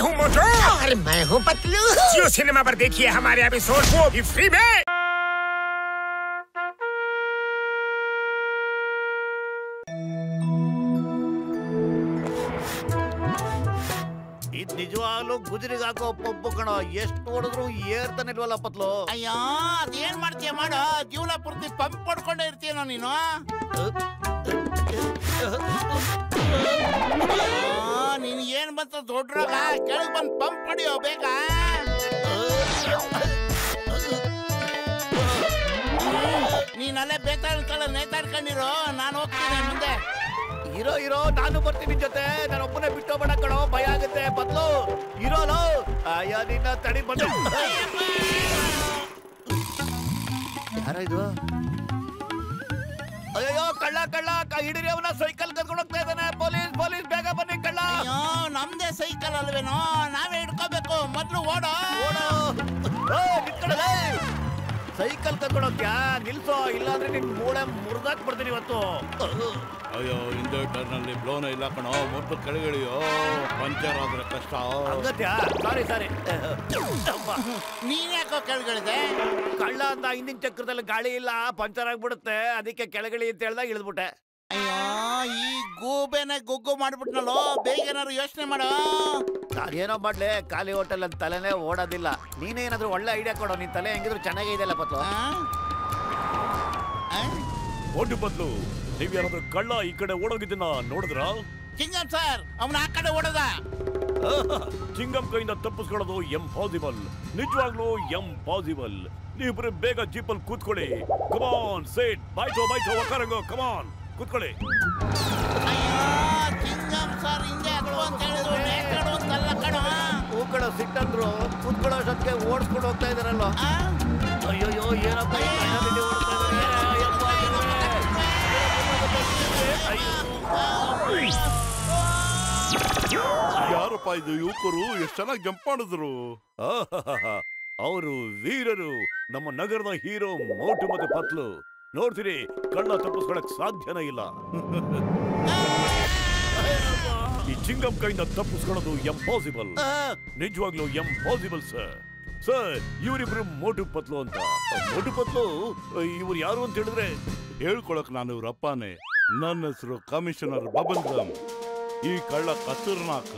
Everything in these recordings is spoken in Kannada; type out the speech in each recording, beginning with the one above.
हूँ मोटू और मैं हूँ पतलू। जियो सिनेमा पर देखिए हमारे एपिसोड, वो भी फ्री में। ಇದು ನಿಜವಾಗ್ಲೂ ಗುಜರಿಗಾಕೋ ಪಪ್ಪು ಕಣೋ. ಎಷ್ಟು ಹೊಡೆದ್ರು ಏರ್ತಾನೆ ಇಲ್ವಲ್ಲ ಪತ್ಲು. ಅಯ್ಯೋ ಅದೇನ್ ಮಾಡ್ತೀಯ ಮಾಡೋ, ಜೀವನ ಪೂರ್ತಿ ಪಂಪ್ ಪಡ್ಕೊಂಡೇ ಇರ್ತೀಯನೋ ನೀನು. ನೀನ್ ಏನ್ ಬಂತ ದೊಡ್ಡರಾಗ ಕೆಳಗ್ ಬಂದ್ ಪಂಪ್ ಹೊಡಿಯೋ ಬೇಗ. ನೀನಲ್ಲೇ ಬೇತಾಡ್ಕಲ್ಲ ನೇತಾಡ್ಕೊಂಡಿರೋ, ನಾನು ಹೋಗ್ತೀನಿ ಮುಂದೆ. ಇರೋ ನಾನು ಬರ್ತೀನಿ ಜೊತೆ. ನಾನು ಒಬ್ಬನೇ ಬಿಟ್ಟು ಬೇಡ ಕಣೋ, ಭಯ ಆಗುತ್ತೆ ಪತ್ಲು. ಇರೋಲೋ ಅಯ್ಯ ನಿನ್ನ ತಡಿ ಬಂದ. ಯಾರ ಇದು? ಅಯ್ಯೋ ಕಳ್ಳ ಹಿಡಿರಿ ಅವನ. ಸೈಕಲ್ ಕರ್ಕೊಂಡು ಹೋಗ್ತಾ ಇದ್ದಾನೆ. ಪೊಲೀಸ್ ಬೇಗ ಬನ್ನಿ ಕಳ್ಳ. ಅಯ್ಯೋ ನಮ್ದೇ ಸೈಕಲ್ ಅಲ್ವೇನೋ, ನಾವೇ ಹಿಡ್ಕೋಬೇಕು. ಮೊದ್ಲು ಓಡೋ. ಸೈಕಲ್ ಕರ್ಕೊಂಡು ಹೋಗ್ಯಾ? ನಿಲ್ಸೋ, ಇಲ್ಲಾಂದ್ರೆ ನಿನ್ ಮೂಳೆ ಮುರಿದಾಕ್ ಬಿಡ್ತೀನಿ ಇವತ್ತು. ಅಯ್ಯೋ ಹಿಂದೆ ಟರ್ನಲ್ಲಿ ಬ್ಲೋನ ಇಲ್ಲ ಕಣೋ, ಮೊದಲು ಕೆಳಗಿಳಿಯೋ, ಪಂಚರ್ ಆದ್ರೆ ಕಷ್ಟ. ಸಾರಿ ನೀನ್ ಯಾಕೋ ಕೆಳಗಿಳಿದೆ? ಕಳ್ಳ ಅಂತ ಹಿಂದಿನ ಚಕ್ರದಲ್ಲಿ ಗಾಳಿ ಇಲ್ಲ, ಪಂಚರ್ ಆಗ್ಬಿಡುತ್ತೆ, ಅದಕ್ಕೆ ಕೆಳಗಿಳಿ ಅಂತ ಹೇಳ್ದಾಗ ಇಳಿದ್ಬಿಟ್ಟೆ. ಅಯ್ಯೋ ಈ ಗೂಬೆನ ಗುಗ್ಗು ಮಾಡ್ಬಿಟ್ನಲ್ಲೋ, ಬೇಗ ಏನಾದ್ರು ಯೋಚನೆ ಮಾಡೋ. ಏನೋ ಮಾಡ್ಲಿ, ಖಾಲಿ ಹೋಟೆಲ್ ಅಂತ ತಲೆನೇ ಓಡೋದಿಲ್ಲ. ನೀನೇನಾದ್ರೂ ಒಳ್ಳೆ ಐಡಿಯಾ ಕೊಡೋ. ನಿನ್ ತಲೆ ಹೆಂಗಿದ್ರು ಚೆನ್ನಾಗೇ ಇದೆಯಲ್ಲ ಪತ್ಲು. ಓಟು ಬದ್ಲು ನೀವ್ಯಾರಾದ್ರೂ ಕಳ್ಳ ಈ ಕಡೆ ಓಡೋಗಿದ್ದನ್ನ ನೋಡಿದ್ರ? ಚಿಂಗಂ ಸರ್, ಅವನ ಆ ಕಡೆ ಓಡದ. ಚಿಂಗಂ ಕೈಯಿಂದ ತಪ್ಪಿಸ್ಕೊಳ್ಳೋದು ಎಂಪಾಸಿಬಲ್, ನಿಜವಾಗ್ಲೂ ಎಂಪಾಸಿಬಲ್. ನೀವಿಬ್ರು ಬೇಗ ಜೀಪಲ್ಲಿ ಕೂತ್ಕೊಳ್ಳಿ. ಕಮಾನ್ ಸೇಟ್, ಬಾಯ್ಟೋ ಒಕ್ಕರಂಗೋ, ಕಮಾನ್ ಕೂತ್ಕೊಳ್ಳಿ. ಚಿಂಗಂ ಸರ್ ಹಿಂದೆ ಹತ್ತು ಅಂತ ಹೇಳಿದ್ರು, ನೇತಾಡು ಅಂತಲ್ಲ ಕಣ. ಹೂಕಳ ಸಿಟ್ಟಂದ್ರು ಕೂತ್ಕೊಳ್ಳೋ ಅಷ್ಟೊತ್ತಿಗೆ ಓಡಿಸ್ಕೊಂಡು ಹೋಗ್ತಾ ಇದಾರಲ್ಲ. ಅಯ್ಯೋ ಏನಪ್ಪ ಯಾರಪ್ಪ ಇದು ಯುವಕರು? ಎಷ್ಟು ಚೆನ್ನಾಗಿ ಜಂಪ್ ಮಾಡಿದ್ರು. ಅವರು ವೀರರು, ನಮ್ಮ ನಗರದ ಹೀರೋ ಮೋಟು ಮತ್ತೆ ಪತ್ಲು. ನೋಡ್ತೀರಿ, ಕಳ್ಳ ತಪ್ಪಿಸ್ಕೊಳಕ್ ಸಾಧ್ಯನೇ ಇಲ್ಲ. ಈ ಚಿಂಗಂ ಕೈಯಿಂದ ತಪ್ಪಿಸ್ಕೊಳ್ಳೋದು ಎಂಪಾಸಿಬಲ್, ನಿಜವಾಗ್ಲೂ ಎಂಪಾಸಿಬಲ್ ಸರ್. ಇವರಿಬ್ರು ಮೋಟು ಪತ್ಲು ಅಂತ. ಮೋಟು ಪತ್ಲು ಇವ್ರು ಯಾರು ಅಂತ ಹೇಳಿದ್ರೆ ಹೇಳ್ಕೊಳಕ್ ನಾನು ಇವ್ರ ಅಪ್ಪನೇ. ನನ್ನ ಹೆಸರು ಕಮಿಷನರ್ ಬಬಲ್ ಗಮ್. ಈ ಕಳ್ಳ ಕತ್ತೂರ್ನಾಕ್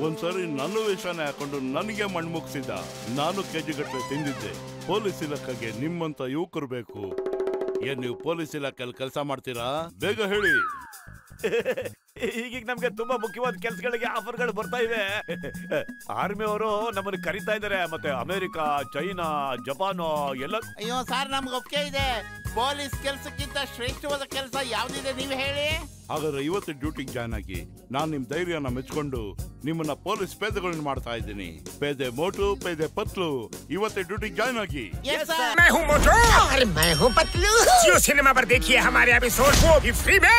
ಒಂದ್ಸರಿ ನನ್ನ ವೇಷನೇ ಹಾಕೊಂಡು ನನಗೆ ಮಣ್ಮುಗ್ಸಿದ್ದ. ನಾನು ಕೆಜಿಗಟ್ಟಲೆ ತಿಂದಿದ್ದೆ. ಪೊಲೀಸ್ ಇಲಾಖೆಗೆ ನಿಮ್ಮಂತ ಯುವಕರು ಬೇಕು. ಏನ್ ನೀವು ಪೊಲೀಸ್ ಇಲಾಖೆಯಲ್ಲಿ ಕೆಲಸ ಮಾಡ್ತೀರಾ? ಬೇಗ ಹೇಳಿ. ಈಗೀಗ ನಮ್ಗೆ ತುಂಬಾ ಮುಖ್ಯವಾದ ಕೆಲಸಗಳಿಗೆ ಆಫರ್ಗಳು ಬರ್ತಾ ಇವೆ. ಆರ್ಮಿ ಅವರು ನಮ್ಮನ್ನು ಕರೀತಾ ಇದಾರೆ. ಮತ್ತೆ ಅಮೆರಿಕಾ, ಚೈನಾ, ಜಪಾನು ಎಲ್ಲ. ಅಯ್ಯೋ ಸರ್, ನಮ್ಗೆ ಒಪ್ಪಿಗೆ ಇದೆ. ಪೊಲೀಸ್ ಕೆಲ್ಸಕ್ಕಿಂತ ಶ್ರೇಷ್ಠವಾದ ಕೆಲಸ ಯಾವ್ದಿದೆ ನೀವು ಹೇಳಿ. ಹಾಗಾದ್ರೆ ಇವತ್ತು ಡ್ಯೂಟಿಗೆ ಜಾಯ್ನ್ ಆಗಿ. ನಾನ್ ನಿಮ್ ಧೈರ್ಯನ ಮೆಚ್ಕೊಂಡು ನಿಮ್ಮನ್ನ ಪೊಲೀಸ್ ಪೇದೆಗಳನ್ನ ಮಾಡ್ತಾ ಇದ್ದೀನಿ. ಪೇದೆ ಮೋಟು, ಪೇದೆ ಪತ್ಲು, ಇವತ್ತು ಡ್ಯೂಟಿಗೆ ಜಾಯ್ನ್ ಆಗಿ. मैं हूँ मोटू और मैं हूँ पतलू। जियो सिनेमा पर देखिए हमारे एपिसोड, वो भी फ्री में।